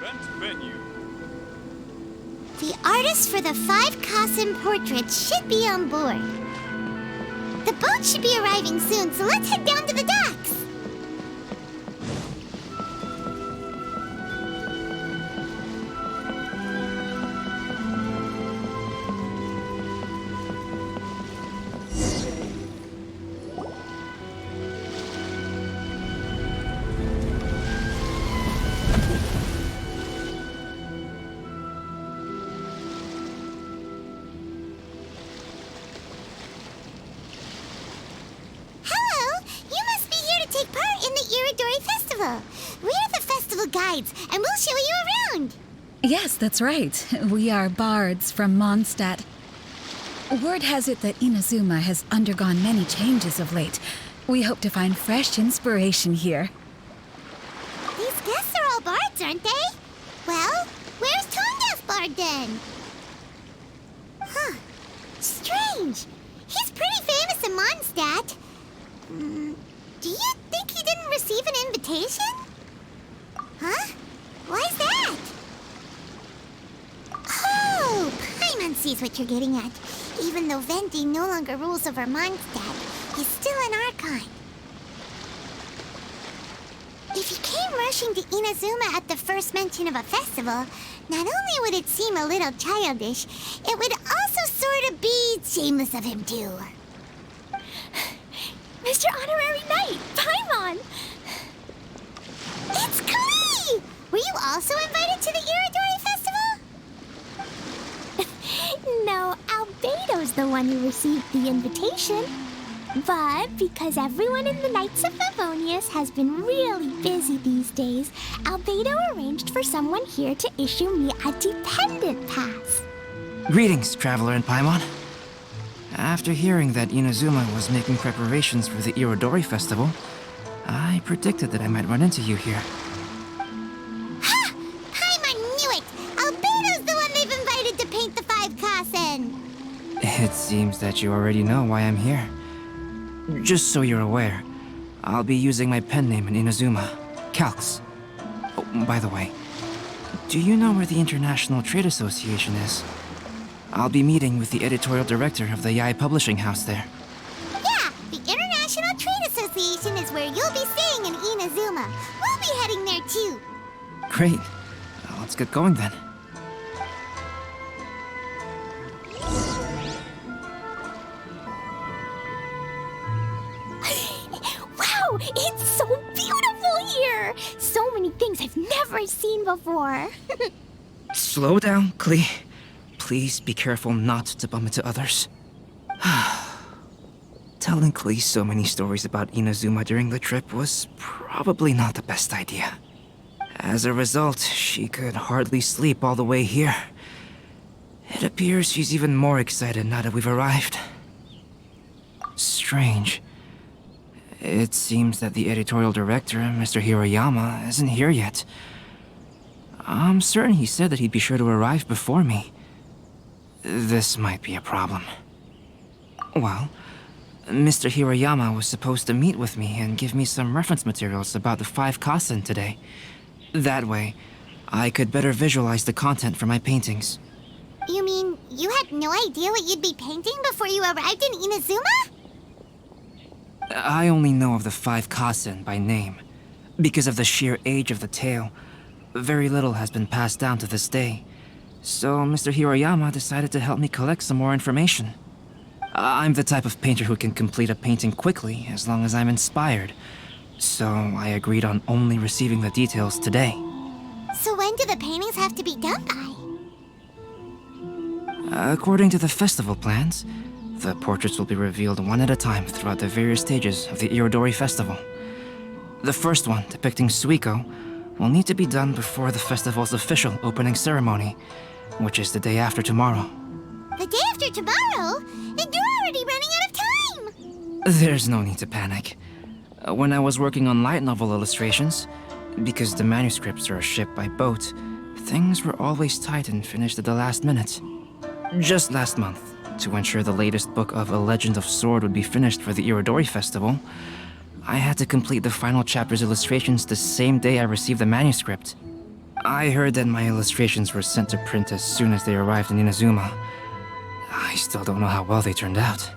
event venue. The artist for the 5 Kassen portraits should be on board. The boat should be arriving soon, so let's head down to the docks. We're the festival guides, and we'll show you around. Yes, that's right. We are bards from Mondstadt. Word has it that Inazuma has undergone many changes of late. We hope to find fresh inspiration here. These guests are all bards, aren't they? Well, where's Tone-Deaf Bard then? Huh. Strange. He's pretty famous in Mondstadt. Do you think he didn't receive an invitation? Huh? Why's that? Oh, Paimon sees what you're getting at. Even though Venti no longer rules over Mondstadt, he's still an Archon. If he came rushing to Inazuma at the first mention of a festival, not only would it seem a little childish, it would also sort of be shameless of him too. Mr. Honorary Knight, Paimon! It's Klee! Were you also invited to the Iridori Festival? No, Albedo's the one who received the invitation. But because everyone in the Knights of Favonius has been really busy these days, Albedo arranged for someone here to issue me a dependent pass. Greetings, Traveler and Paimon. After hearing that Inazuma was making preparations for the Irodori Festival, I predicted that I might run into you here. Ha! Paimon knew it! Albedo's the one they've invited to paint the 5 Kassen! It seems that you already know why I'm here. Just so you're aware, I'll be using my pen name in Inazuma, Calx. Oh, by the way, do you know where the International Trade Association is? I'll be meeting with the editorial director of the Yae Publishing House there. Yeah, the International Trade Association is where you'll be staying in Inazuma. We'll be heading there too. Great. Let's get going then. Wow, it's so beautiful here! So many things I've never seen before. Slow down, Klee. Please be careful not to bump into others. Telling Klee so many stories about Inazuma during the trip was probably not the best idea. As a result, she could hardly sleep all the way here. It appears she's even more excited now that we've arrived. Strange. It seems that the editorial director, Mr. Hiroyama, isn't here yet. I'm certain he said that he'd be sure to arrive before me. This might be a problem. Well, Mr. Hiroyama was supposed to meet with me and give me some reference materials about the 5 Kassen today. That way, I could better visualize the content for my paintings. You mean you had no idea what you'd be painting before you arrived in Inazuma? I only know of the 5 Kassen by name. Because of the sheer age of the tale, very little has been passed down to this day. So Mr. Hiroyama decided to help me collect some more information. I'm the type of painter who can complete a painting quickly as long as I'm inspired. So I agreed on only receiving the details today. So when do the paintings have to be done by? According to the festival plans, the portraits will be revealed one at a time throughout the various stages of the Irodori Festival. The first one, depicting Suiko, will need to be done before the festival's official opening ceremony, which is the day after tomorrow. The day after tomorrow? Then you're already running out of time! There's no need to panic. When I was working on light novel illustrations, because the manuscripts are shipped by boat, things were always tight and finished at the last minute. Just last month, to ensure the latest book of A Legend of Sword would be finished for the Irodori Festival, I had to complete the final chapter's illustrations the same day I received the manuscript. I heard that my illustrations were sent to print as soon as they arrived in Inazuma. I still don't know how well they turned out.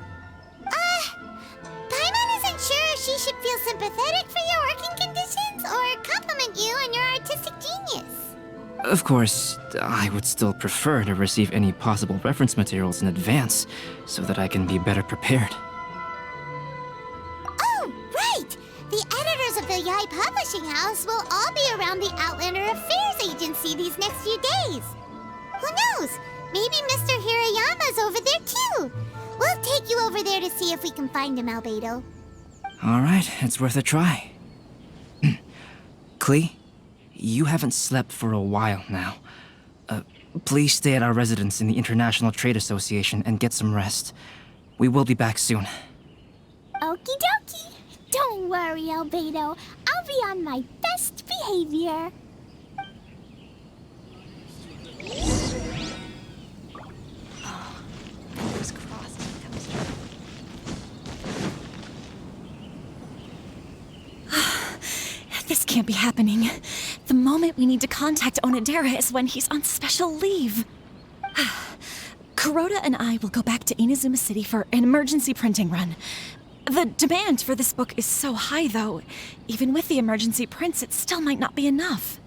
Paimon isn't sure if she should feel sympathetic for your working conditions or compliment you on your artistic genius. Of course, I would still prefer to receive any possible reference materials in advance, so that I can be better prepared. Oh, right! The editors of the Yai Publishing House will all be around the Outlander Affairs Agency these next few days. Who knows? Maybe Mr. Hirayama's over there too. We'll take you over there to see if we can find him, Albedo. Alright, it's worth a try. Klee, you haven't slept for a while now. Please stay at our residence in the International Trade Association and get some rest. We will be back soon. Okie dokie. Don't worry, Albedo. I'll be on my best behavior. Fingers crossed it comes through. This can't be happening. The moment we need to contact Onodera is when he's on special leave. Kuroda and I will go back to Inazuma City for an emergency printing run. The demand for this book is so high, though. Even with the emergency prints, it still might not be enough.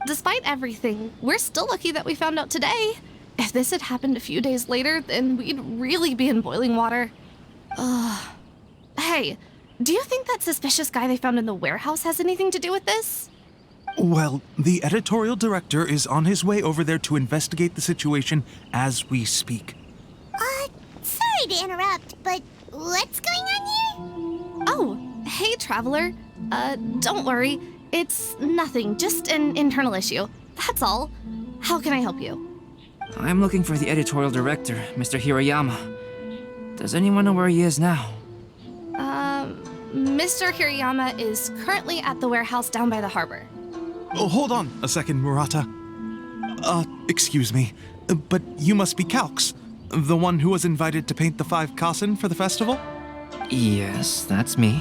Despite everything, we're still lucky that we found out today. If this had happened a few days later, then we'd really be in boiling water. Hey, do you think that suspicious guy they found in the warehouse has anything to do with this? Well, the editorial director is on his way over there to investigate the situation as we speak. Sorry to interrupt, but what's going on here? Oh, hey, Traveler. Don't worry. It's nothing, just an internal issue. That's all. How can I help you? I'm looking for the editorial director, Mr. Hirayama. Does anyone know where he is now? Mr. Hirayama is currently at the warehouse down by the harbor. Oh, hold on a second, Murata. Excuse me, but you must be Calx, the one who was invited to paint the 5 Kasen for the festival? Yes, that's me.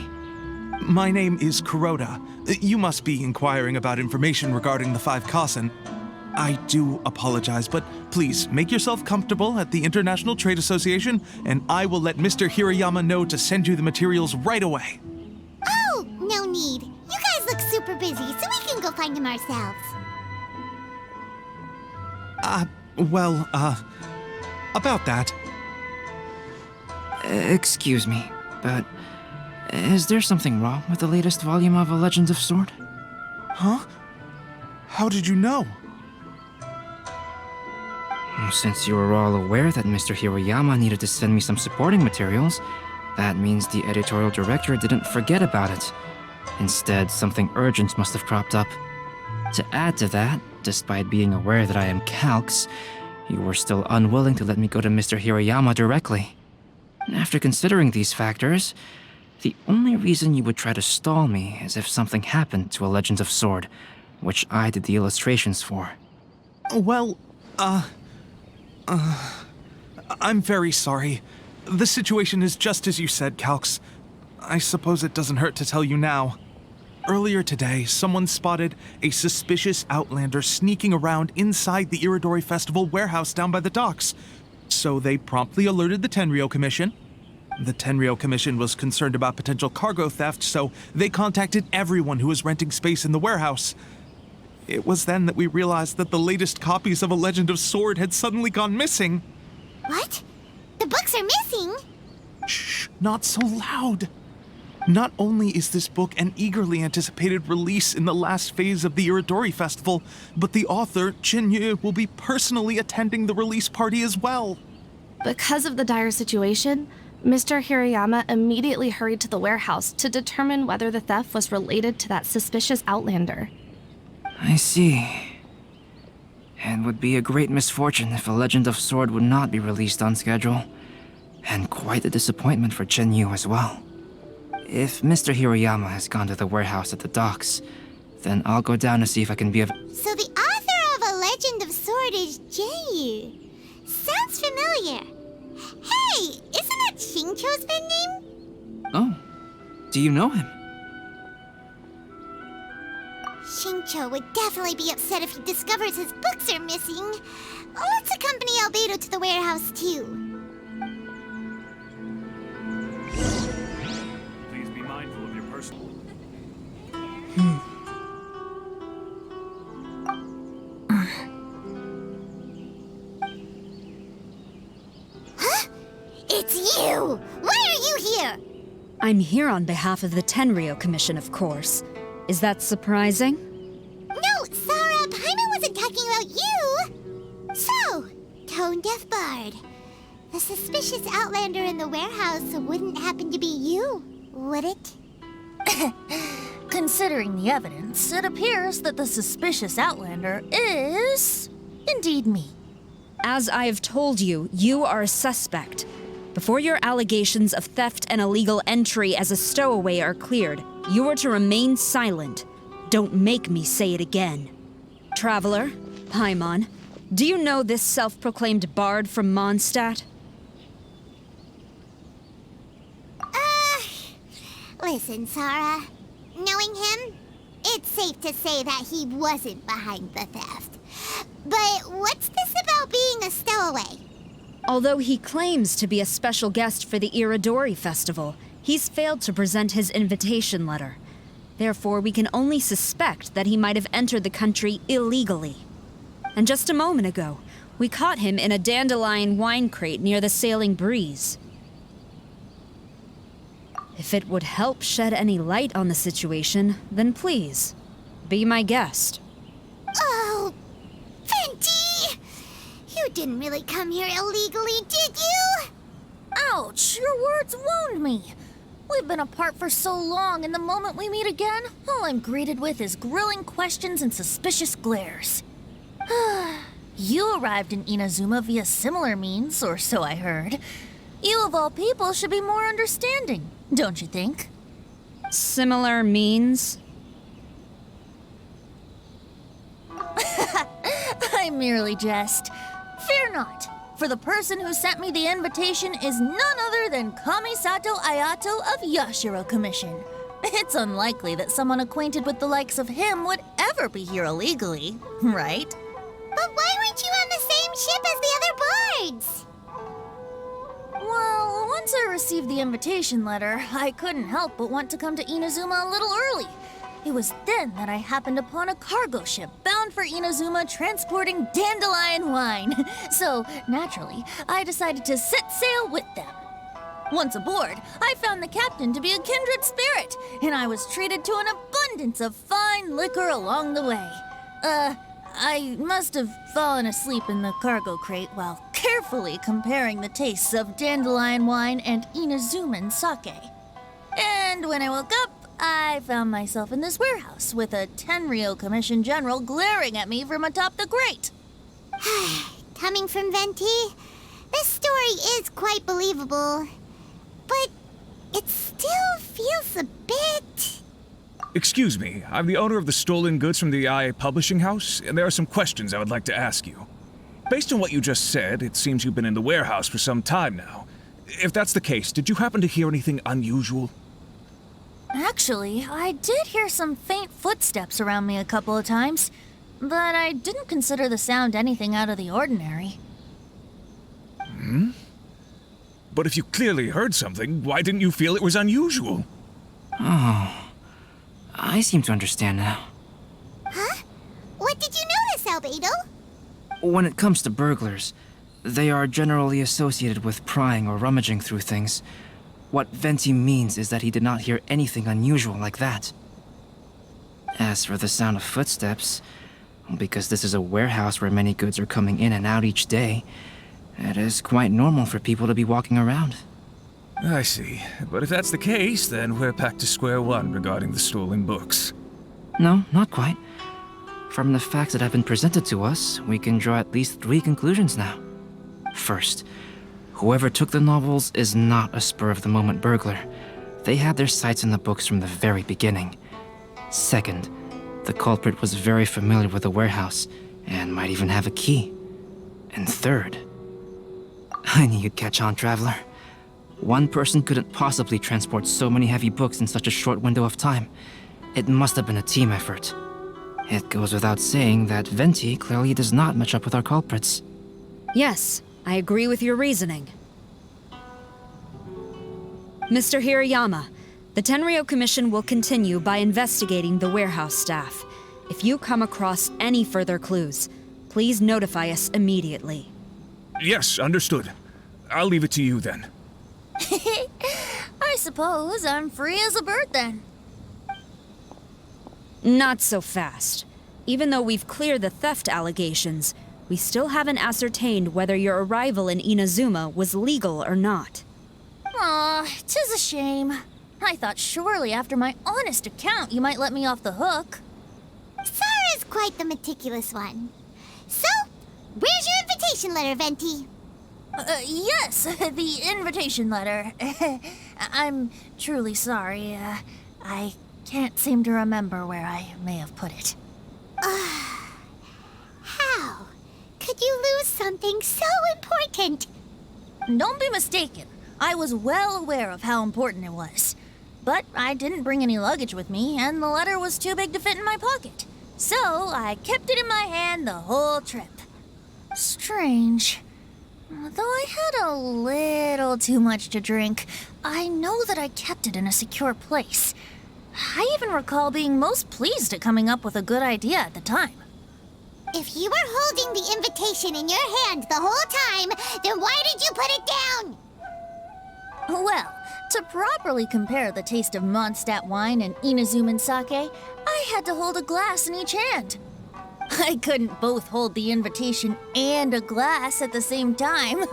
My name is Kuroda. You must be inquiring about information regarding the 5 Kasen. I do apologize, but please make yourself comfortable at the International Trade Association, and I will let Mr. Hirayama know to send you the materials right away. Oh, no need. You guys look super busy, so we can go find him ourselves. About that. Excuse me, but is there something wrong with the latest volume of A Legend of Sword? Huh? How did you know? Since you were all aware that Mr. Hirayama needed to send me some supporting materials, that means the editorial director didn't forget about it. Instead, something urgent must have cropped up. To add to that, despite being aware that I am Calx, you were still unwilling to let me go to Mr. Hirayama directly. After considering these factors, the only reason you would try to stall me is if something happened to A Legend of Sword, which I did the illustrations for. Well, I'm very sorry. The situation is just as you said, Calx. I suppose it doesn't hurt to tell you now. Earlier today, someone spotted a suspicious outlander sneaking around inside the Iridori Festival warehouse down by the docks. So they promptly alerted the Tenryou Commission. The Tenryou Commission was concerned about potential cargo theft, so they contacted everyone who was renting space in the warehouse. It was then that we realized that the latest copies of A Legend of Sword had suddenly gone missing. What? The books are missing? Shh, not so loud. Not only is this book an eagerly anticipated release in the last phase of the Iridori Festival, but the author, Chenyu, will be personally attending the release party as well. Because of the dire situation, Mr. Hirayama immediately hurried to the warehouse to determine whether the theft was related to that suspicious outlander. I see. It would be a great misfortune if A Legend of Sword would not be released on schedule. And quite a disappointment for Chenyu as well. If Mr. Hirayama has gone to the warehouse at the docks, then I'll go down to see if I can be of... So the author of A Legend of Sword is Jinyu. Sounds familiar. Hey, isn't that Xingqiu's pen name? Oh, do you know him? Xingqiu? Cho would definitely be upset if he discovers his books are missing. Let's accompany Albedo to the warehouse, too. Please be mindful of your personal... It's you! Why are you here? I'm here on behalf of the Tenryou Commission, of course. Is that surprising? No, Sarah, Paimon wasn't talking about you! So, tone-deaf bard. The suspicious outlander in the warehouse wouldn't happen to be you, would it? Considering the evidence, it appears that the suspicious outlander is... indeed me. As I have told you, you are a suspect. Before your allegations of theft and illegal entry as a stowaway are cleared, you are to remain silent. Don't make me say it again. Traveler, Paimon, do you know this self-proclaimed bard from Mondstadt? Listen, Sarah. Knowing him, it's safe to say that he wasn't behind the theft. But what's this about being a stowaway? Although he claims to be a special guest for the Iridori Festival, he's failed to present his invitation letter. Therefore, we can only suspect that he might have entered the country illegally. And just a moment ago, we caught him in a dandelion wine crate near the Sailing Breeze. If it would help shed any light on the situation, then please, be my guest. Oh, Venti! You didn't really come here illegally, did you? Ouch, your words wound me. We've been apart for so long, and the moment we meet again, all I'm greeted with is grilling questions and suspicious glares. You arrived in Inazuma via similar means, or so I heard. You of all people should be more understanding, don't you think? Similar means? I merely jest. Fear not, for the person who sent me the invitation is none other than Kamisato Ayato of Yashiro Commission. It's unlikely that someone acquainted with the likes of him would ever be here illegally, right? But why weren't you on the same ship as the other bards? Well, once I received the invitation letter, I couldn't help but want to come to Inazuma a little early. It was then that I happened upon a cargo ship bound for Inazuma transporting dandelion wine. So, naturally, I decided to set sail with them. Once aboard, I found the captain to be a kindred spirit, and I was treated to an abundance of fine liquor along the way. I must have fallen asleep in the cargo crate while carefully comparing the tastes of dandelion wine and Inazuman sake. And when I woke up, I found myself in this warehouse with a Tenryou Commission general glaring at me from atop the grate. Coming from Venti, this story is quite believable. But it still feels a bit... Excuse me, I'm the owner of the stolen goods from the IA publishing house, and there are some questions I would like to ask you. Based on what you just said, it seems you've been in the warehouse for some time now. If that's the case, did you happen to hear anything unusual? Actually, I did hear some faint footsteps around me a couple of times, but I didn't consider the sound anything out of the ordinary. But if you clearly heard something, why didn't you feel it was unusual? Oh, I seem to understand now. Huh? What did you notice, Albedo? When it comes to burglars, they are generally associated with prying or rummaging through things. What Venti means is that he did not hear anything unusual like that. As for the sound of footsteps, because this is a warehouse where many goods are coming in and out each day, it is quite normal for people to be walking around. I see. But if that's the case, then we're back to square one regarding the stolen books. No, not quite. From the facts that have been presented to us, we can draw at least 3 conclusions now. First, whoever took the novels is not a spur-of-the-moment burglar. They had their sights on the books from the very beginning. Second, the culprit was very familiar with the warehouse, and might even have a key. And third, I knew you'd catch on, Traveler. One person couldn't possibly transport so many heavy books in such a short window of time. It must have been a team effort. It goes without saying that Venti clearly does not match up with our culprits. Yes, I agree with your reasoning. Mr. Hirayama, the Tenryo Commission will continue by investigating the warehouse staff. If you come across any further clues, please notify us immediately. Yes, understood. I'll leave it to you then. I suppose I'm free as a bird then. Not so fast. Even though we've cleared the theft allegations, we still haven't ascertained whether your arrival in Inazuma was legal or not. Aw, 'tis a shame. I thought surely after my honest account you might let me off the hook. Sara's quite the meticulous one. So, where's your invitation letter, Venti? Yes, the invitation letter. I'm truly sorry. I can't seem to remember where I may have put it. How could you lose something so important? Don't be mistaken. I was well aware of how important it was. But I didn't bring any luggage with me, and the letter was too big to fit in my pocket. So I kept it in my hand the whole trip. Strange. Though I had a little too much to drink, I know that I kept it in a secure place. I even recall being most pleased at coming up with a good idea at the time. If you were holding the invitation in your hand the whole time, then why did you put it down? Well, to properly compare the taste of Mondstadt wine and Inazuman sake, I had to hold a glass in each hand. I couldn't both hold the invitation and a glass at the same time.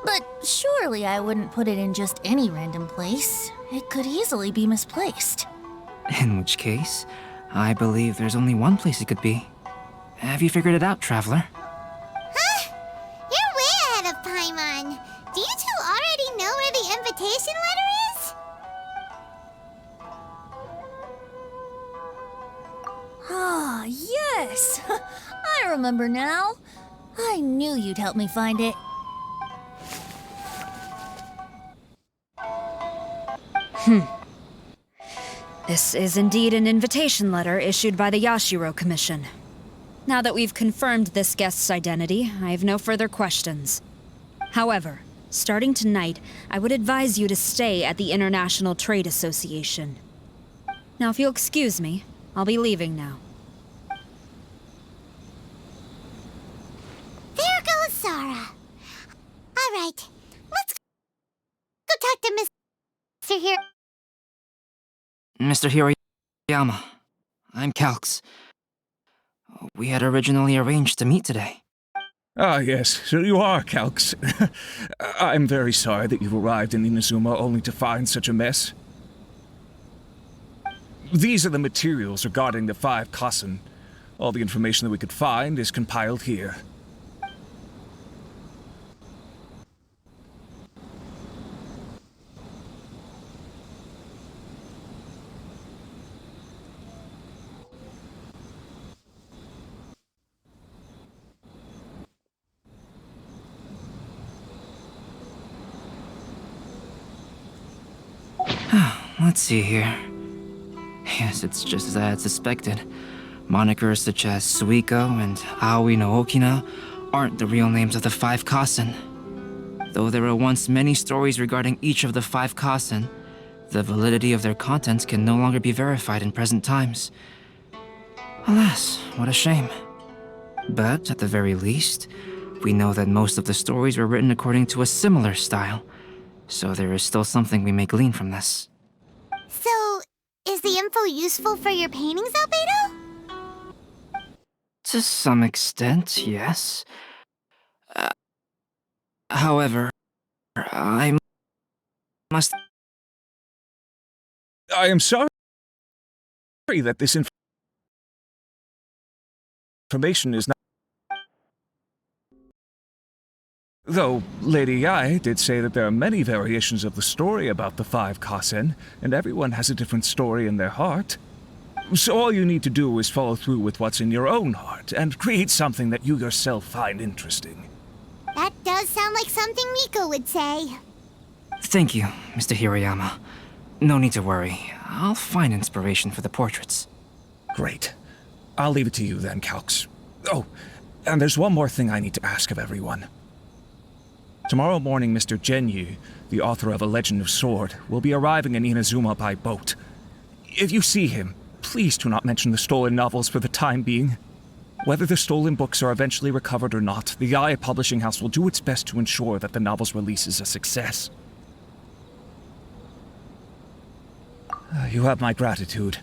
But surely I wouldn't put it in just any random place. It could easily be misplaced. In which case, I believe there's only one place it could be. Have you figured it out, Traveler? Huh? You're way ahead of Paimon. Do you two already know where the invitation letter is? Ah, yes! I remember now. I knew you'd help me find it. This is indeed an invitation letter issued by the Yashiro Commission. Now that we've confirmed this guest's identity, I have no further questions. However, starting tonight, I would advise you to stay at the International Trade Association. Now, if you'll excuse me, I'll be leaving now. There goes Sara. All right, let's go talk to Mr. Here. Mr. Hirayama, I'm Calx. We had originally arranged to meet today. Ah, yes, so you are Calx. I'm very sorry that you've arrived in Inazuma only to find such a mess. These are the materials regarding the 5 Kassen. All the information that we could find is compiled here. Let's see here. Yes, it's just as I had suspected. Monikers such as Suiko and Aoi no Okina aren't the real names of the 5 Kassen. Though there were once many stories regarding each of the 5 Kassen, the validity of their contents can no longer be verified in present times. Alas, what a shame. But at the very least, we know that most of the stories were written according to a similar style, so there is still something we may glean from this. So, is the info useful for your paintings, Albedo? To some extent, yes. However, I must... I am sorry that this information is not... Though Lady Yae did say that there are many variations of the story about the 5 Kassen, and everyone has a different story in their heart. So all you need to do is follow through with what's in your own heart, and create something that you yourself find interesting. That does sound like something Miko would say. Thank you, Mr. Hirayama. No need to worry. I'll find inspiration for the portraits. Great. I'll leave it to you then, Calx. Oh, and there's one more thing I need to ask of everyone. Tomorrow morning, Mr. Genyu, the author of A Legend of Sword, will be arriving in Inazuma by boat. If you see him, please do not mention the stolen novels for the time being. Whether the stolen books are eventually recovered or not, the IA Publishing House will do its best to ensure that the novel's release is a success. You have my gratitude.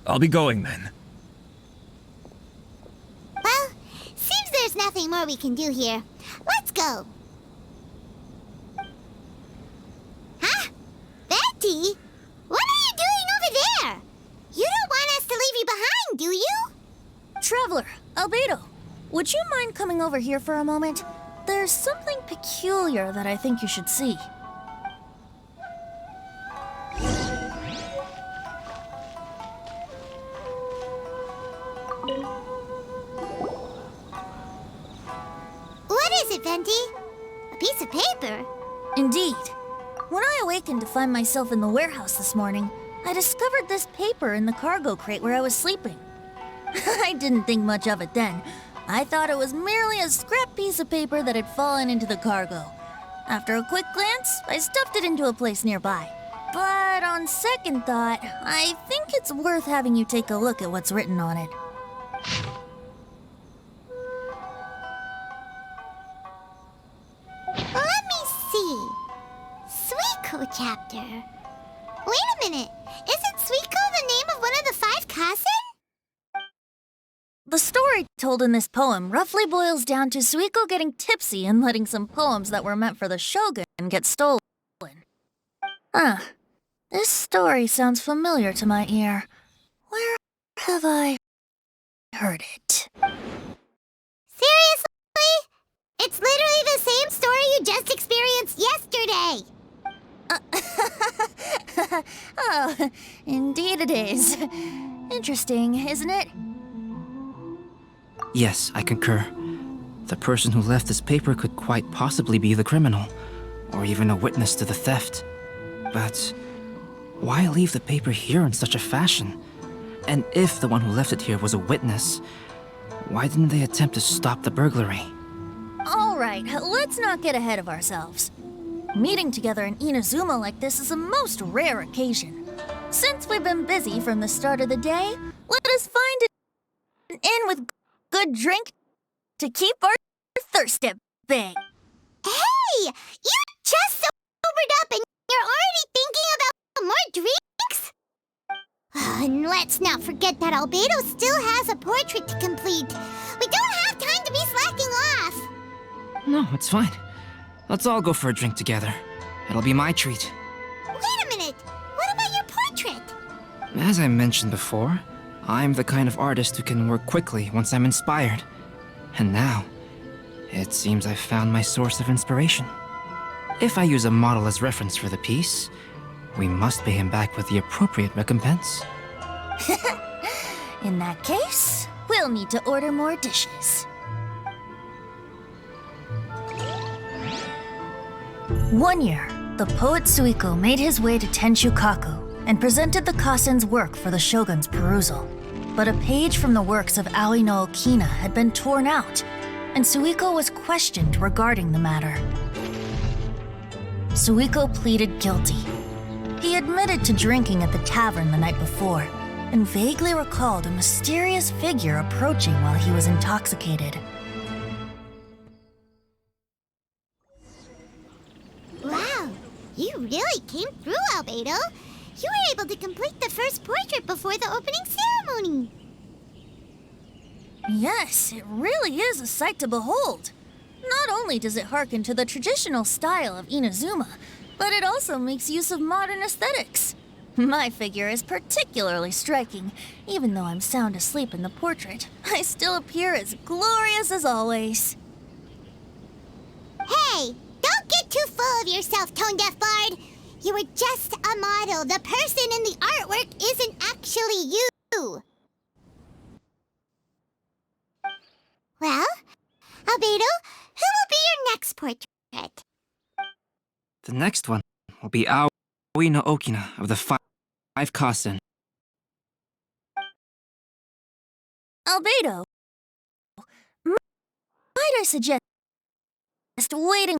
I'll be going then. Well, seems there's nothing more we can do here. Let's go. Huh? Betty? What are you doing over there? You don't want us to leave you behind, do you? Traveler, Albedo, would you mind coming over here for a moment? There's something peculiar that I think you should see. What is it, Venti? A piece of paper? Indeed. When I awakened to find myself in the warehouse this morning, I discovered this paper in the cargo crate where I was sleeping. I didn't think much of it then. I thought it was merely a scrap piece of paper that had fallen into the cargo. After a quick glance, I stuffed it into a place nearby. But on second thought, I think it's worth having you take a look at what's written on it. Let me see. Suiko chapter. Wait a minute. Isn't Suiko the name of one of the 5 Kasen? The story told in this poem roughly boils down to Suiko getting tipsy and letting some poems that were meant for the shogun get stolen. This story sounds familiar to my ear. Where have I heard it? Seriously? It's literally the same story you just experienced yesterday. Oh, indeed it is. Interesting, isn't it? Yes, I concur. The person who left this paper could quite possibly be the criminal, or even a witness to the theft. But why leave the paper here in such a fashion? And if the one who left it here was a witness, why didn't they attempt to stop the burglary? All right, let's not get ahead of ourselves. Meeting together in Inazuma like this is a most rare occasion. Since we've been busy from the start of the day, let us find an inn with good drink to keep our thirst at bay. Hey! You just sobered up and you're already thinking about more drinks? And let's not forget that Albedo still has a portrait to complete. We don't have time to be slacking off. No, it's fine. Let's all go for a drink together. It'll be my treat. Wait a minute. What about your portrait? As I mentioned before, I'm the kind of artist who can work quickly once I'm inspired. And now, it seems I've found my source of inspiration. If I use a model as reference for the piece, we must pay him back with the appropriate recompense. In that case, we'll need to order more dishes. One year, the poet Suiko made his way to Tenshukaku and presented the Kasen's work for the shogun's perusal. But a page from the works of Aoi no Okina had been torn out, and Suiko was questioned regarding the matter. Suiko pleaded guilty. He admitted to drinking at the tavern the night before, and vaguely recalled a mysterious figure approaching while he was intoxicated. Wow, you really came through, Albedo. You were able to complete the first portrait before the opening ceremony. Yes, it really is a sight to behold. Not only does it harken to the traditional style of Inazuma, but it also makes use of modern aesthetics. My figure is particularly striking. Even though I'm sound asleep in the portrait, I still appear as glorious as always. Hey, don't get too full of yourself, Tone-Deaf Bard. You were just a model. The person in the artwork isn't actually you. Well, Albedo, who will be your next portrait? The next one will be Aoi no Okina of the 5 Kasen. Albedo, might I suggest waiting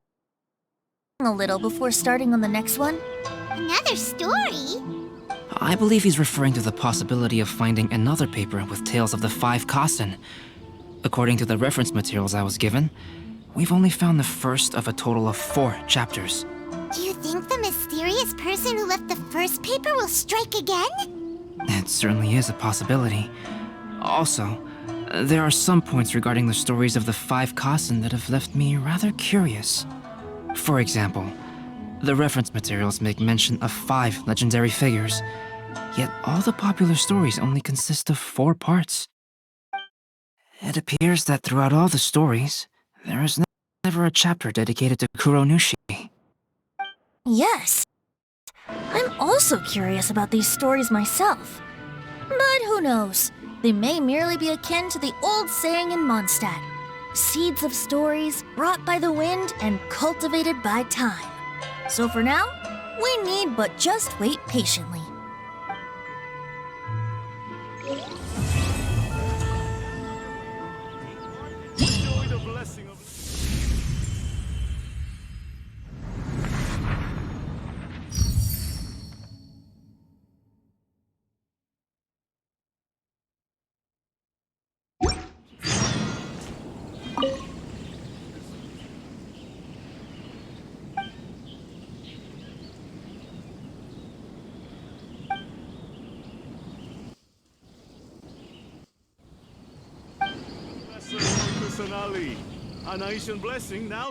a little before starting on the next one? Another story? I believe he's referring to the possibility of finding another paper with tales of the 5 Kassen. According to the reference materials I was given, we've only found the first of a total of 4 chapters. Do you think the mysterious person who left the first paper will strike again? It certainly is a possibility. Also, there are some points regarding the stories of the 5 Kassen that have left me rather curious. For example, the reference materials make mention of 5 legendary figures, yet all the popular stories only consist of 4 parts. It appears that throughout all the stories, there is never a chapter dedicated to Kuronushi. Yes. I'm also curious about these stories myself. But who knows? They may merely be akin to the old saying in Mondstadt. Seeds of stories brought by the wind and cultivated by time. So for now, we need but just wait patiently. Personally, a nation blessing now.